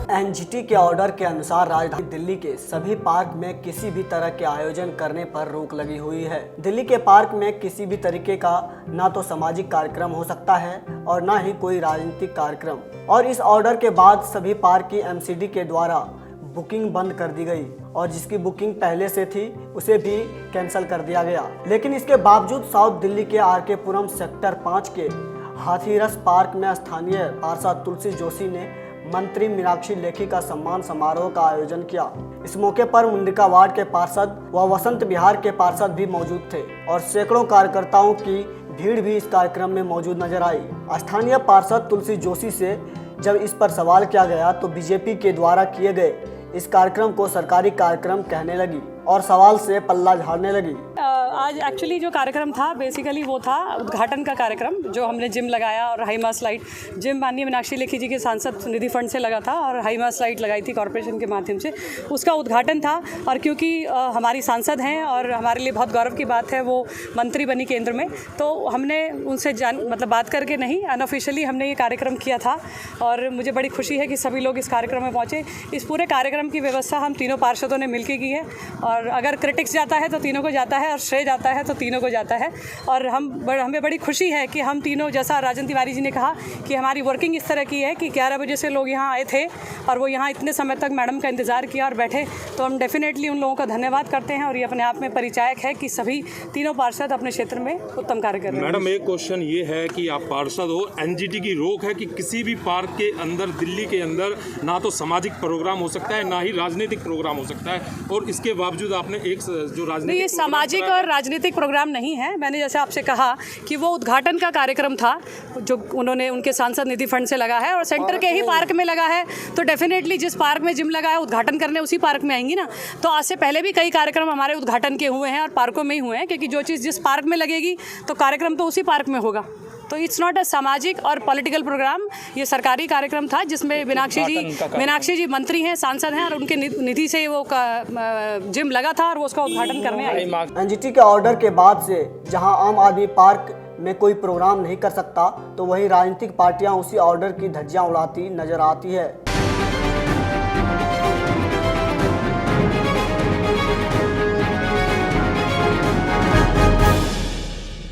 NGT के order के अनुसार राजधानी दिल्ली के सभी पार्क में किसी भी तरह के आयोजन करने पर रोक लगी हुई है। दिल्ली के पार्क में किसी भी तरीके का ना तो सामाजिक कार्यक्रम हो सकता है और ना ही कोई राजनीतिक कार्यक्रम। और इस ऑर्डर के बाद सभी पार्क की एमसीडी के द्वारा बुकिंग बंद कर दी गई और जिसकी बुकिंग पहले से थी उसे भी कैंसिल कर दिया गया। लेकिन इसके बावजूद साउथ दिल्ली के आरके पुरम सेक्टर 5 के हाथीरस पार्क में स्थानीय पार्षद तुलसी जोशी ने मंत्री मीनाक्षी लेखी का सम्मान समारोह का आयोजन किया। इस मौके पर मुंडिका वार्ड के पार्षद व वसंत विहार के पार्षद भी मौजूद थे और सैकड़ों कार्यकर्ताओं की भीड़ भी इस कार्यक्रम में मौजूद नजर आई। स्थानीय पार्षद तुलसी जोशी से जब इस पर सवाल किया गया तो बीजेपी के द्वारा किए गए इस कार्यक्रम को सरकारी कार्यक्रम कहने लगी और सवाल से पल्ला झाड़ने लगी। आज एक्चुअली जो कार्यक्रम था बेसिकली वो था उद्घाटन का कार्यक्रम, जो हमने जिम लगाया और हाईमा स्लाइड जिम माननीय मीनाक्षी लेखी जी के सांसद निधि फंड से लगा था और हाईमा स्लाइड लगाई थी कॉर्पोरेशन के माध्यम से, उसका उद्घाटन था। और क्योंकि हमारी सांसद हैं और हमारे लिए बहुत गौरव की बात है वो मंत्री बनी केंद्र में, तो हमने उनसे बात करके नहीं, अनऑफिशियली हमने ये कार्यक्रम किया था और मुझे बड़ी खुशी है कि सभी लोग इस कार्यक्रम में पहुँचे। इस पूरे कार्यक्रम की व्यवस्था हम तीनों पार्षदों ने मिलकर की है और अगर क्रिटिक्स जाता है तो तीनों को जाता है और श्रेय जाता है तो तीनों को जाता है। और हमें बड़ी खुशी है कि हम तीनों, जैसा राजन तिवारी जी ने कहा कि हमारी वर्किंग इस तरह की है कि 11 बजे से लोग यहाँ आए थे और वो यहाँ इतने समय तक मैडम का इंतज़ार किया और बैठे, तो हम डेफिनेटली उन लोगों का धन्यवाद करते हैं और ये अपने आप में परिचायक है कि सभी तीनों पार्षद अपने क्षेत्र में उत्तम कार्य कर रहे हैं। मैडम, एक क्वेश्चन ये है कि आप पार्षद हो, एनजीटी की रोक है कि किसी भी पार्क के अंदर, दिल्ली के अंदर ना तो सामाजिक प्रोग्राम हो सकता है ना ही राजनीतिक प्रोग्राम हो सकता है, और इसके बावजूद आपने एक जो राजनीतिक, ये सामाजिक और राजनीतिक प्रोग्राम नहीं है। मैंने जैसे आपसे कहा कि वो उद्घाटन का कार्यक्रम था जो उन्होंने उनके सांसद निधि फंड से लगा है और सेंटर के ही पार्क में लगा है, तो डेफिनेटली जिस पार्क में जिम लगा है उद्घाटन करने उसी पार्क में आएंगी ना। तो आज से पहले भी कई कार्यक्रम हमारे उद्घाटन के हुए हैं और पार्कों में ही हुए हैं, क्योंकि जो चीज़ जिस पार्क में लगेगी तो कार्यक्रम तो उसी पार्क में होगा। तो इट्स नॉट अ सामाजिक और पॉलिटिकल प्रोग्राम, ये सरकारी कार्यक्रम था जिसमें मीनाक्षी जी मंत्री हैं, सांसद हैं और उनके निधि से वो जिम लगा था और वो उसका उद्घाटन करने आए। एनजीटी के ऑर्डर के बाद से जहां आम आदमी पार्क में कोई प्रोग्राम नहीं कर सकता, तो वहीं राजनीतिक पार्टियां उसी ऑर्डर की धज्जियां उड़ाती नजर आती है।